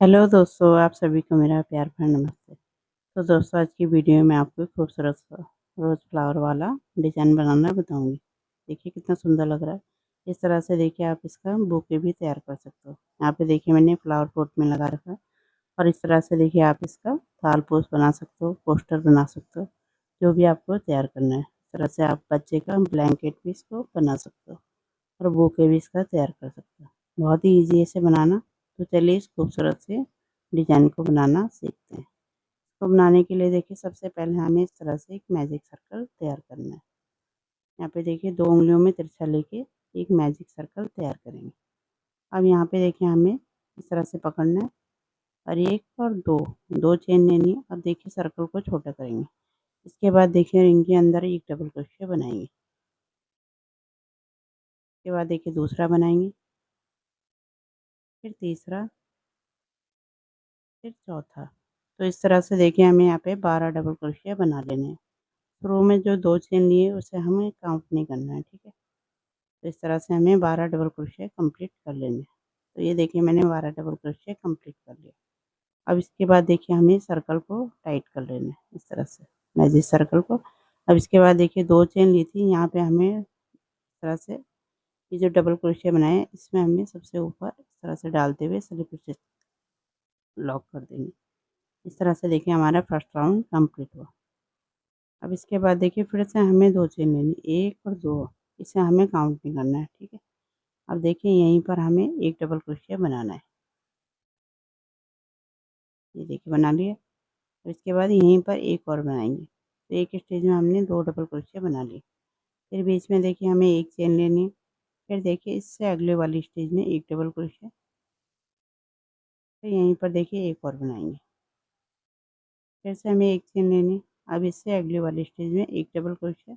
Hello दोस्तों, आप सभी को मेरा प्यार भरा नमस्ते। तो दोस्तों, आज की वीडियो में आपको एक खूबसूरत सा रोज़ फ्लावर वाला डिज़ाइन बनाना बताऊंगी। देखिए कितना सुंदर लग रहा है। इस तरह से देखिए आप इसका बुके भी तैयार कर सकते हो। यहाँ पे देखिए मैंने फ्लावर पॉट में लगा रखा है। और इस तरह से देखिए आप इसका थाल पोस्ट बना सकते हो, पोस्टर बना सकते हो, जो भी आपको तैयार करना है। इस तरह से आप बच्चे का ब्लैंकेट भी इसको बना सकते हो और बुके भी इसका तैयार कर सकते हो। बहुत ही ईजी है इसे बनाना। तो चलिए इस खूबसूरत से डिज़ाइन को बनाना सीखते हैं। इसको बनाने के लिए देखिए सबसे पहले हमें इस तरह से एक मैजिक सर्कल तैयार करना है। यहाँ पे देखिए 2 उँगलियों में तिरछा लेके एक मैजिक सर्कल तैयार करेंगे। अब यहाँ पे देखिए हमें इस तरह से पकड़ना है और 1 और 2 चेन लेनी है। अब देखिए सर्कल को छोटा करेंगे। इसके बाद देखिए रिंग के अंदर एक डबल क्रोशे बनाएंगे। इसके बाद देखिए दूसरा बनाएंगे, फिर तीसरा, फिर चौथा। तो इस तरह से देखिए हमें यहाँ पे 12 डबल क्रोशिया बना लेने हैं। शुरू में जो 2 चेन लिए उसे हमें काउंट नहीं करना है, ठीक है। तो इस तरह से हमें 12 डबल क्रोशिया कंप्लीट कर लेने हैं। तो ये देखिए मैंने 12 डबल क्रोशिया कंप्लीट कर लिया। अब इसके बाद देखिए हमें सर्कल को टाइट कर लेना है इस तरह से, मैजिक सर्कल को। अब इसके बाद देखिए 2 चेन ली थी, यहाँ पे हमें इस तरह से ये जो डबल क्रोशिया बनाए हैं इसमें हमें सबसे ऊपर इस तरह से डालते हुए स्लिप स्टिच लॉक कर देंगे। इस तरह से देखिए हमारा फर्स्ट राउंड कंप्लीट हुआ। अब इसके बाद देखिए फिर से हमें 2 चेन लेनी, 1 और 2। इसे हमें काउंट नहीं करना है, ठीक है। अब देखिए यहीं पर हमें एक डबल क्रोशिया बनाना है। ये देखिए बना लिया। और इसके बाद यहीं पर एक और बनाएंगे। तो एक स्टेज में हमने 2 डबल क्रोशिया बना लिए। फिर बीच में देखिए हमें एक चेन लेनी है। फिर देखिए इससे अगले वाली स्टेज में एक डबल क्रोशिया। फिर यहीं पर देखिए एक और बनाएंगे। फिर से हमें एक चेन लेनी है। अब इससे अगले वाली स्टेज में एक डबल क्रोशिया।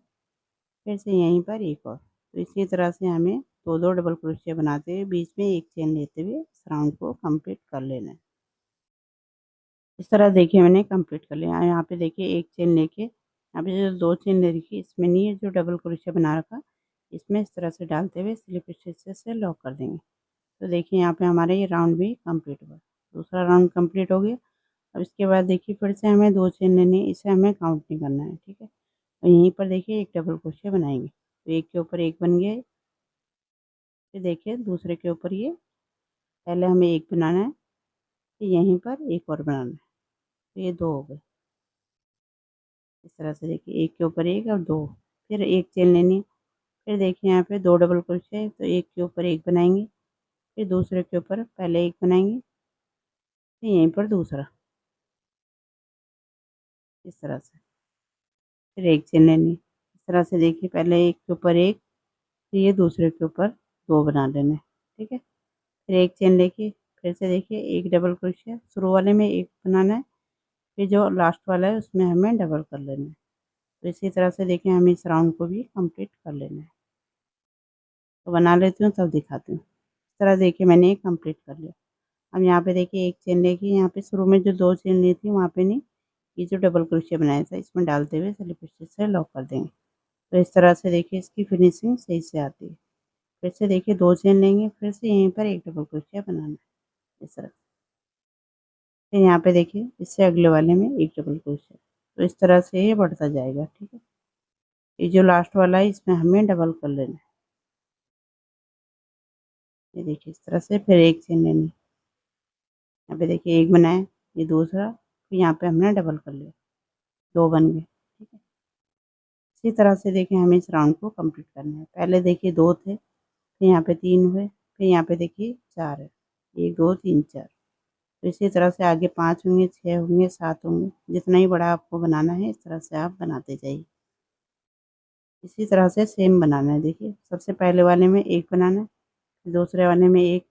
फिर से यहीं पर एक और। तो इसी तरह से हमें 2-2 डबल क्रोशिया बनाते हुए बीच में एक चेन लेते हुए इस राउंड को कंप्लीट कर लेना है। इस तरह देखिए मैंने कंप्लीट कर लिया। यहाँ पे देखिए एक चेन लेके यहाँ पे जो 2 चेन ले रखी इसमें नहीं है, जो डबल क्रोशिया बना रखा इसमें इस तरह से डालते हुए स्लिप स्टिच से लॉक कर देंगे। तो देखिए यहाँ पे हमारा ये राउंड भी कंप्लीट हुआ। दूसरा राउंड कंप्लीट हो गया। अब इसके बाद देखिए फिर से हमें 2 चेन लेनी है, इसे हमें काउंट नहीं करना है, ठीक है। और यहीं पर देखिए एक डबल क्रोशिया बनाएंगे। तो एक के ऊपर एक बन गया। फिर देखिए दूसरे के ऊपर ये पहले हमें एक बनाना है, फिर यहीं पर एक और बनाना है। तो ये 2 हो गए। इस तरह से देखिए एक के ऊपर एक और 2। फिर एक चेन लेनी है। फिर देखिए यहाँ पे 2 डबल क्रोशिया है, तो एक के ऊपर एक बनाएंगे। फिर दूसरे के ऊपर पहले एक बनाएंगे, फिर यहीं पर दूसरा, इस तरह से। फिर एक चेन लेनी है। इस तरह से देखिए पहले एक के ऊपर एक, फिर ये दूसरे के ऊपर 2 बना लेना है, ठीक है। फिर एक चेन लेके फिर से देखिए एक डबल क्रोशिया, शुरू वाले में एक बनाना है, फिर जो लास्ट वाला है उसमें हमें डबल कर लेना है। तो इसी तरह से देखिए हमें इस राउंड को भी कंप्लीट कर लेना है। तो बना लेती हूँ तब दिखाती हूँ। इस तरह देखिए मैंने ये कंप्लीट कर लिया। अब यहाँ पे देखिए एक चेन लेके यहाँ पे शुरू में जो 2 चेन ली थी वहाँ पे नहीं, ये जो डबल क्रोशिया बनाया था इसमें डालते हुए स्लिप स्टिच से लॉक कर देंगे। तो इस तरह से देखिए इसकी फिनिशिंग सही से आती है। फिर से देखिए 2 चेन लेंगे, फिर से यहीं पर एक डबल क्रोशिया बनाना है इस तरह। फिर यहाँ पे देखिए इससे अगले वाले में एक डबल क्रोशिया। तो इस तरह से ये बढ़ता जाएगा, ठीक है। ये जो लास्ट वाला है इसमें हमें डबल कर लेना है। ये देखिए इस तरह से फिर एक चेन लेनी है। यहाँ पे देखिए एक बनाया, ये दूसरा, फिर यहाँ पे हमने डबल कर लिया, 2 बन गए, ठीक है। इसी तरह से देखिए हमें इस राउंड को कंप्लीट करना है। पहले देखिए 2 थे, फिर यहाँ पे 3 हुए, फिर यहाँ पे देखिए 4 है। 1 2 3 4। तो इसी तरह से आगे 5 होंगे, 6 होंगे, 7 होंगे। जितना ही बड़ा आपको बनाना है इस तरह से आप बनाते जाइए। इसी तरह से सेम बनाना है। देखिए सबसे पहले वाले में एक बनाना है, फिर दूसरे वाले में एक,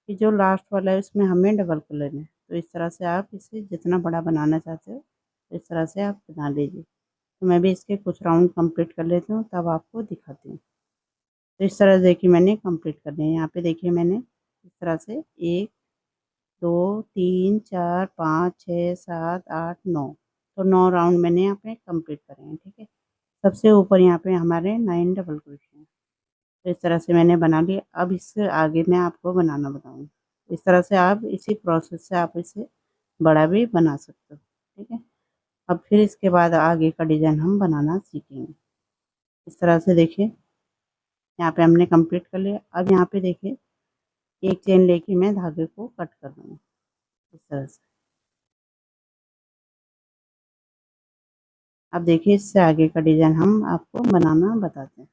फिर जो लास्ट वाला है उसमें हमें डबल कर लेना है। तो इस तरह से आप इसे जितना बड़ा बनाना चाहते हो इस तरह से आप बना लीजिए। तो मैं भी इसके कुछ राउंड कंप्लीट कर लेती हूँ तब आपको दिखाती हूँ। तो इस तरह देखिए मैंने कंप्लीट कर लिया। यहाँ पे देखिए मैंने इस तरह से 1 2 3 4 5 6 7 8 9, तो 9 राउंड मैंने यहाँ पे कंप्लीट करे हैं, ठीक है। सबसे ऊपर यहाँ पे हमारे 9 डबल क्रोशिया हैं। तो इस तरह से मैंने बना लिया। अब इससे आगे मैं आपको बनाना बताऊँगी। इस तरह से आप इसी प्रोसेस से आप इसे बड़ा भी बना सकते हो। ठीक है, अब फिर इसके बाद आगे का डिज़ाइन हम बनाना सीखेंगे। इस तरह से देखिए यहाँ पे हमने कंप्लीट कर लिया। अब यहाँ पे देखिए एक चेन लेके मैं धागे को कट कर दूँगी इस तरह से। अब देखिए इससे आगे का डिज़ाइन हम आपको बनाना बताते हैं।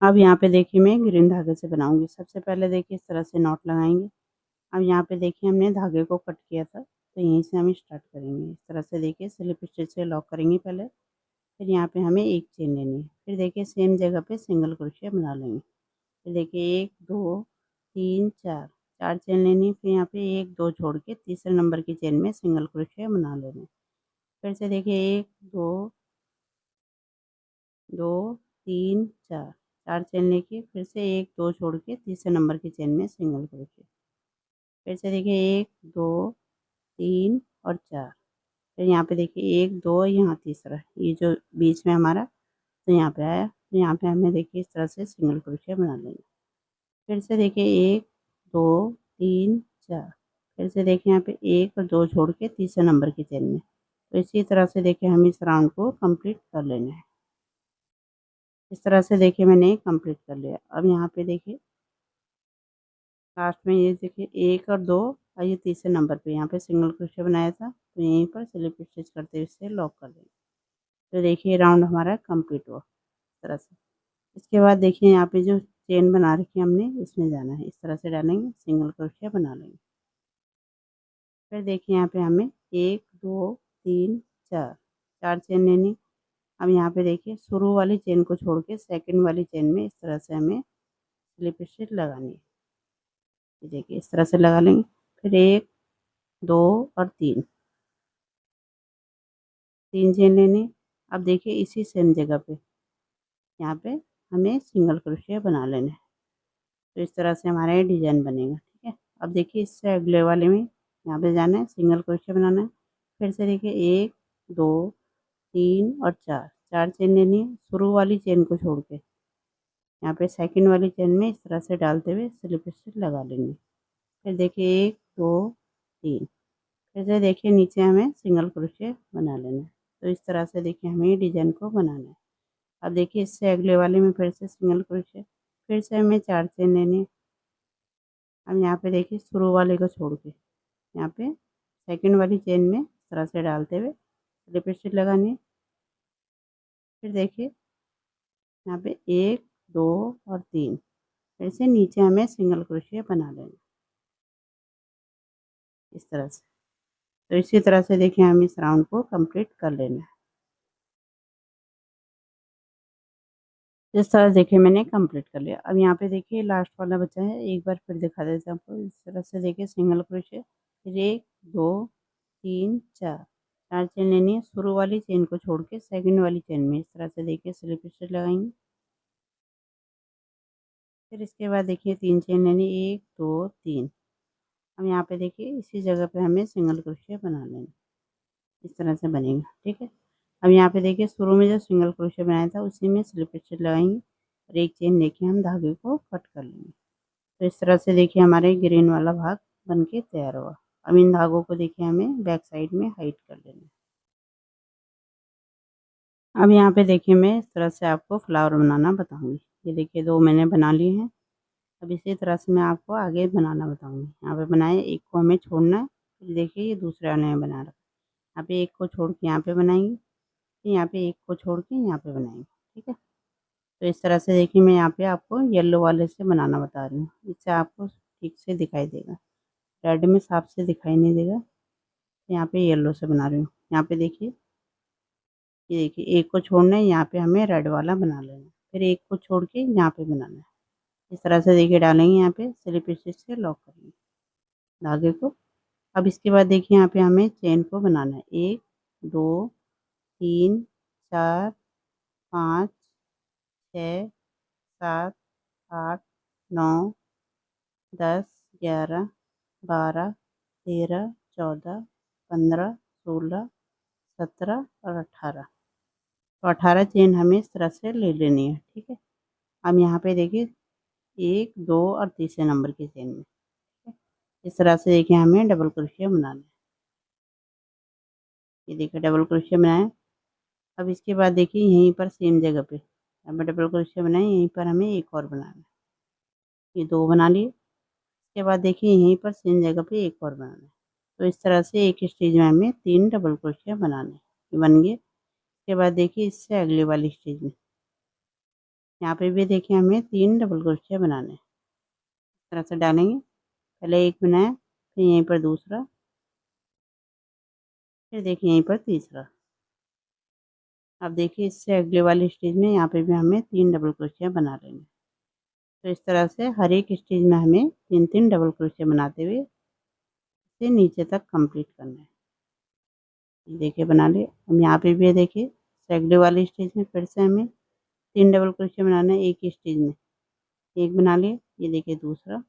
अब यहाँ पे देखिए मैं ग्रीन धागे से बनाऊँगी। सबसे पहले देखिए इस तरह से नॉट लगाएँगे। अब यहाँ पे देखिए हमने धागे को कट किया था, तो यहीं से हम स्टार्ट करेंगे। इस तरह से देखिए स्लिप स्टिच से लॉक करेंगे पहले, फिर यहाँ पे हमें एक चेन लेनी है। फिर देखिए सेम जगह पे सिंगल क्रोशिया बना लेंगे। फिर देखिए 1, 2, 3, 4, 4 चेन लेनी है। फिर यहाँ पे 1, 2 छोड़ के तीसरे नंबर की चेन में सिंगल क्रोशिया बना लेना है। फिर से देखिए 1, 2, 2, 3, 4, 4 चेन लेके फिर से 1, 2 छोड़ के तीसरे नंबर की चेन में सिंगल क्रोशिया। फिर से देखिए 1, 2, 3 और 4। फिर यहाँ पे देखिए 1, 2 यहाँ तीसरा, ये जो बीच में हमारा तो यहाँ पे आया। तो यहाँ पे हमें देखिए इस तरह से सिंगल क्रोशिया बना लेंगे। फिर से देखिए 1, 2, 3, 4। फिर से देखिए यहाँ पे 1 और 2 छोड़ के तीसरे नंबर की चेन में। तो इसी तरह से देखिए हम इस राउंड को कंप्लीट कर लेना है। इस तरह से देखिए मैंने कंप्लीट कर लिया। अब यहाँ पे देखिए लास्ट में ये देखिए 1 और 2 और ये तीसरे नंबर पे यहाँ पे सिंगल क्रोशिया बनाया था, तो यहीं पर स्लिप स्टिच करते हुए इसे लॉक कर देंगे। तो देखिए राउंड हमारा कंप्लीट हुआ इस तरह से। इसके बाद देखिए यहाँ पे जो चेन बना रखी है हमने, इसमें जाना है। इस तरह से डालेंगे, सिंगल क्रोशिया बना लेंगे। फिर देखिए यहाँ पे हमें 1, 2, 3, 4, 4 चेन लेनी। अब यहाँ पे देखिए शुरू वाली चेन को छोड़ के सेकंड वाली चेन में इस तरह से हमें स्लिप स्टिच लगानी है। ये देखिए इस तरह से लगा लेंगे। फिर 1, 2 और 3, 3 चेन लेनी। अब देखिए इसी सेम जगह पे यहाँ पे हमें सिंगल क्रोशिया बना लेना है। तो इस तरह से हमारा ये डिज़ाइन बनेगा। ठीक है, अब देखिए इससे अगले वाले में यहाँ पे जाना है, सिंगल क्रोशिया बनाना है। फिर से देखिए 1, 2, 3 और 4, 4 चेन लेनी है। शुरू वाली चेन को छोड़ के यहाँ पे सेकंड वाली चेन में इस तरह से डालते हुए स्लिप स्टिच लगा लेंगे। फिर देखिए 1, 2, 3। फिर से देखिए नीचे हमें सिंगल क्रोशिया बना लेना है। तो इस तरह से देखिए हमें ये डिज़ाइन को बनाना है। अब देखिए इससे अगले वाले में फिर से सिंगल क्रोशिया, फिर से हमें 4 चेन लेनी है। अब यहाँ पे देखिए शुरू वाले को छोड़ के यहाँ पे सेकंड वाली चेन में इस तरह से डालते हुए स्लिप स्टिच लगानी है। फिर देखिए यहाँ पे 1, 2 और 3। फिर से नीचे हमें सिंगल क्रोशिया बना लेना इस तरह से। तो इसी तरह से देखिए हम इस राउंड को कंप्लीट कर लेना है। इस तरह देखिए मैंने कंप्लीट कर लिया। अब यहाँ पे देखिए लास्ट वाला बचा है, एक बार फिर दिखा देते हैं आपको। इस तरह से देखिए सिंगल क्रोशिया, फिर 1, 2, 3, 4, 4 चेन लेनी है। शुरू वाली चेन को छोड़ के सेकंड वाली चेन में इस तरह से देखिए स्लिप स्टिच लगाएंगे। फिर इसके बाद देखिए 3 चेन लेनी, 1, 2, 3। अब यहाँ पे देखिए इसी जगह पे हमें सिंगल क्रोशिया बना लेना, इस तरह से बनेगा। ठीक है, अब यहाँ पे देखिए शुरू में जो सिंगल क्रोशिया बनाया था उसी में स्लिप स्टिच लगाएंगे और एक चेन लेके हम धागे को कट कर लेंगे। तो इस तरह से देखिए हमारे ग्रीन वाला भाग बन के तैयार हुआ। अब इन धागों को देखिए हमें बैक साइड में हाइड कर लेना है। अब यहाँ पे देखिए मैं इस तरह से आपको फ्लावर बनाना बताऊंगी। ये देखिए 2 मैंने बना लिए हैं। अब इसी तरह से मैं आपको आगे बनाना बताऊंगी। यहाँ पे बनाए, एक को हमें छोड़ना है। फिर देखिए ये दूसरे वाले में बना रखा है। यहाँ पे एक को छोड़ के यहाँ पे बनाएंगे, फिर यहाँ पे एक को छोड़ के यहाँ पे बनाएंगे। ठीक है, तो इस तरह से देखिए मैं यहाँ पे आपको येलो वाले से बनाना बता रही हूँ। इससे आपको ठीक से दिखाई देगा, रेड में साफ से दिखाई नहीं देगा। यहाँ पे येलो से बना रही हूँ। यहाँ पे देखिए, ये देखिए एक को छोड़ना है, यहाँ पे हमें रेड वाला बना लेना है। फिर एक को छोड़ के यहाँ पे बनाना है। इस तरह से देखिए डालेंगे, यहाँ पे स्लिप स्टिच से लॉक करेंगे धागे को। अब इसके बाद देखिए यहाँ पे हमें चेन को बनाना है। 1, 2, 3, 4, 5, 6, 7, 8, 9, 10, 11, 12, 13, 14, 15, 16, 17 और 18। तो 18 चेन हमें इस तरह से ले लेनी है। ठीक है, अब यहाँ पे देखिए 1, 2 और तीसरे नंबर की चेन में इस तरह से देखिए हमें डबल क्रोशिया बनाना है। ये देखिए डबल क्रोशिया बनाया। अब इसके बाद देखिए यहीं पर सेम जगह पे हमें डबल क्रोशिया बनाए, यहीं पर हमें एक और बनाना है। ये 2 बना लिए। इसके बाद देखिए यहीं पर सेम जगह पे एक और बनाना है। तो इस तरह से एक स्टेज में हमें 3 डबल क्रोशिया बनाने हैं। ये बन गए। इसके बाद देखिए इससे अगले वाली स्टेज में यहाँ पे भी देखिए हमें 3 डबल क्रोशिया बनाने हैं। इस तरह से डालेंगे। पहले एक बनाया, फिर यहीं पर दूसरा, फिर देखिए यहीं पर तीसरा। अब देखिए इससे अगले वाली स्टेज में यहाँ पे भी हमें 3 डबल क्रोशिया बना लेंगे। तो इस तरह से हर एक स्टेज में हमें 3-3 डबल क्रोशिया बनाते हुए इसे नीचे तक कंप्लीट करना है। ये देखिए बना लिए। हम यहाँ पे भी देखिए अगले वाली स्टेज में फिर से हमें 3 डबल क्रोशिया बनाना है एक ही स्टेज में। एक बना लिए, ये देखिए दूसरा,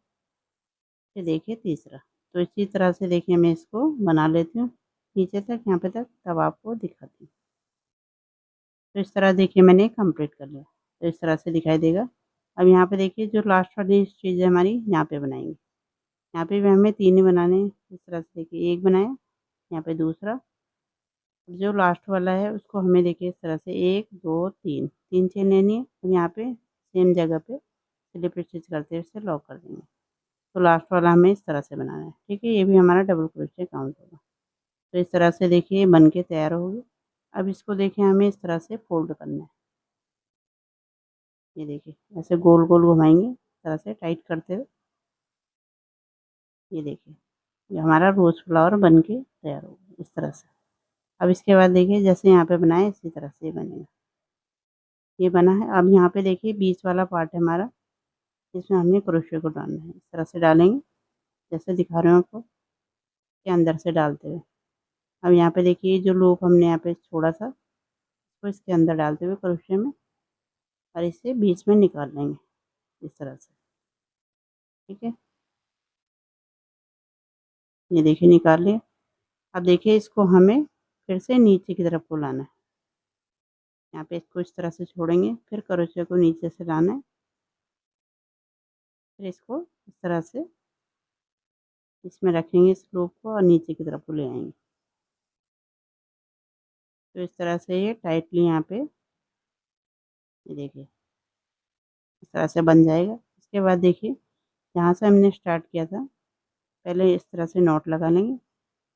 फिर देखिए तीसरा। तो इसी तरह से देखिए मैं इसको बना लेती हूँ नीचे तक, यहाँ पे तक, तब आपको दिखाती हूँ। तो इस तरह देखिए मैंने कंप्लीट कर लिया। तो इस तरह से दिखाई देगा। अब यहाँ पे देखिए जो लास्ट वाली चीज़ है हमारी, यहाँ पे बनाएंगे। यहाँ पे भी हमें 3 ही बनाने हैं। इस तरह से देखिए एक बनाया, यहाँ पे दूसरा, जो लास्ट वाला है उसको हमें देखिए इस तरह से 1 2 3 3 चेन लेनी है। अब यहाँ पे सेम जगह पे स्लिप स्टिच करते हुए इसे लॉक कर देंगे। तो लास्ट वाला हमें इस तरह से बनाना है। ठीक है, ये भी हमारा डबल क्रोशिया काउंट होगा। तो इस तरह से देखिए बन के तैयार हो गया। अब इसको देखिए हमें इस तरह से फोल्ड करना है। ये देखिए ऐसे गोल गोल घुमाएंगे इस तरह से टाइट करते हुए। ये देखिए ये हमारा रोज़ फ्लावर बन के तैयार हो गया इस तरह से। अब इसके बाद देखिए जैसे यहाँ पे बनाए इसी तरह से बनेगा। ये बना है। अब यहाँ पे देखिए बीच वाला पार्ट है हमारा, इसमें हमने क्रोशिया को डालना है। इस तरह से डालेंगे जैसे दिखा रहे हो आपको, के अंदर से डालते हुए। अब यहाँ पे देखिए जो लूप हमने यहाँ पे छोड़ा था, उसको इसके अंदर डालते हुए क्रोशिया में, और इसे बीच में निकाल लेंगे इस तरह से। ठीक है, ये देखिए निकाल लिया। अब देखिए इसको हमें फिर से नीचे की तरफ को लाना है। यहाँ पे इसको इस तरह से छोड़ेंगे, फिर क्रोशिया को नीचे से लाना है, फिर इसको इस तरह से इसमें रखेंगे इस लूप को, और नीचे की तरफ को ले आएंगे। तो इस तरह से ये टाइटली यहाँ पे ये देखिए इस तरह से बन जाएगा। इसके बाद देखिए जहाँ से हमने स्टार्ट किया था, पहले इस तरह से नॉट लगा लेंगे।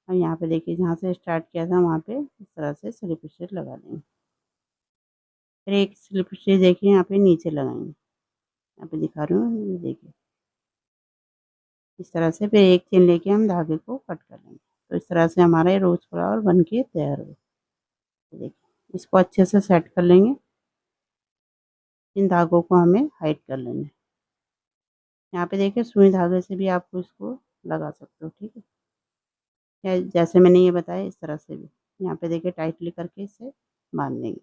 और यहाँ पे देखिए जहाँ से स्टार्ट किया था वहाँ पे इस तरह से स्लिप स्टिच लगा देंगे। फिर एक स्लिप स्टिच देखिए यहाँ पे नीचे लगाएंगे, यहाँ पे दिखा रही हूँ, ये देखिए इस तरह से। फिर एक चेन लेके हम धागे को कट कर लेंगे। तो इस तरह से हमारा ये रोज फ्लावर बन के तैयार हो। देखिए इसको अच्छे से सेट कर लेंगे। इन धागों को हमें हाइड कर लेना है। यहाँ पे देखिए सुई धागे से भी आपको इसको लगा सकते हो। ठीक है, या जैसे मैंने ये बताया इस तरह से भी यहाँ पे देखिए टाइटली करके इसे बांध देंगे।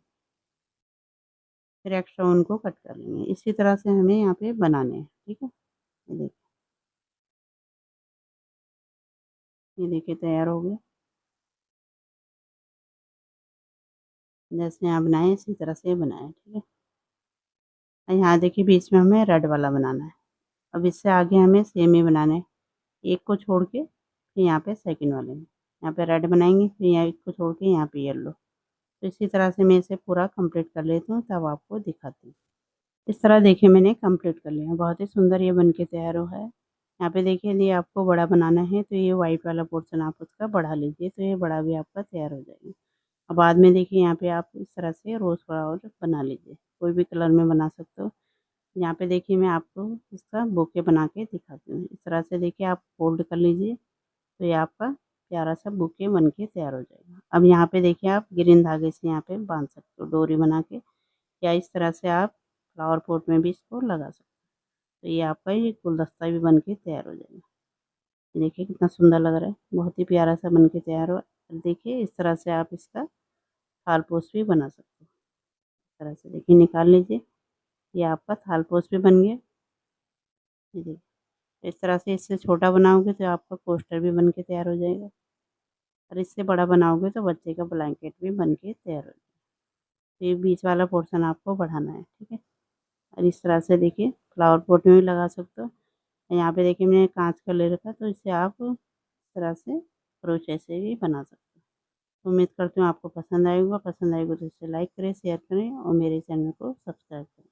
फिर एक्स्ट्रा उनको कट कर लेंगे। इसी तरह से हमें यहाँ पे बनाने हैं। ठीक है, ये देखिए तैयार हो गया। जैसे यहाँ बनाए इसी तरह से बनाए। ठीक है, और यहाँ देखिए बीच में हमें रेड वाला बनाना है। अब इससे आगे हमें सेम ही बनाना है। एक को छोड़ के फिर यहाँ पे सेकंड वाले में यहाँ पे रेड बनाएंगे, फिर यहाँ एक को छोड़ के यहाँ पे येलो। तो इसी तरह से मैं इसे पूरा कंप्लीट कर लेती हूँ, तब आपको दिखाती हूँ। इस तरह देखिए मैंने कंप्लीट कर लिया। बहुत ही सुंदर ये बन के तैयार हुआ है। यहाँ पे देखिए यदि आपको बड़ा बनाना है तो ये वाइट वाला पोर्शन आप उसका बढ़ा लीजिए, तो ये बड़ा भी आपका तैयार हो जाएगा। और बाद में देखिए यहाँ पे आप इस तरह से रोज़ फ्लावर बना लीजिए, कोई भी कलर में बना सकते हो। यहाँ पे देखिए मैं आपको इसका बुके बना के दिखाती हूँ। इस तरह से देखिए आप फोल्ड कर लीजिए, तो ये आपका प्यारा सा बुके बन के तैयार हो जाएगा। अब यहाँ पे देखिए आप ग्रीन धागे से यहाँ पे बांध सकते हो डोरी बना के, या इस तरह से आप फ्लावर पॉट में भी इसको लगा सकते हो। तो ये आपका ये गुलदस्ता भी बन के तैयार हो जाएगा। ये देखिए कितना सुंदर लग रहा है, बहुत ही प्यारा सा बन के तैयार हुआ। देखिए इस तरह से आप इसका थाल पोस्ट भी बना सकते हो। इस तरह से देखिए निकाल लीजिए, ये आपका थाल पोस्ट भी बन गया। ये देखिए इस तरह से इससे छोटा बनाओगे तो आपका कोस्टर भी बन के तैयार हो जाएगा, और इससे बड़ा बनाओगे तो बच्चे का ब्लैंकेट भी बन के तैयार हो जाएगा। तो ये बीच वाला पोर्शन आपको बढ़ाना है। ठीक है, और इस तरह से देखिए फ्लावर पॉट में भी लगा सकते हो। यहाँ पे देखिए मैंने कांच का ले रखा, तो इससे आप इस तरह से क्रोशे से भी बना सकते हो। उम्मीद करती हूँ आपको पसंद आएगा। पसंद आएगा तो इसे लाइक करें, शेयर करें और मेरे चैनल को सब्सक्राइब करें।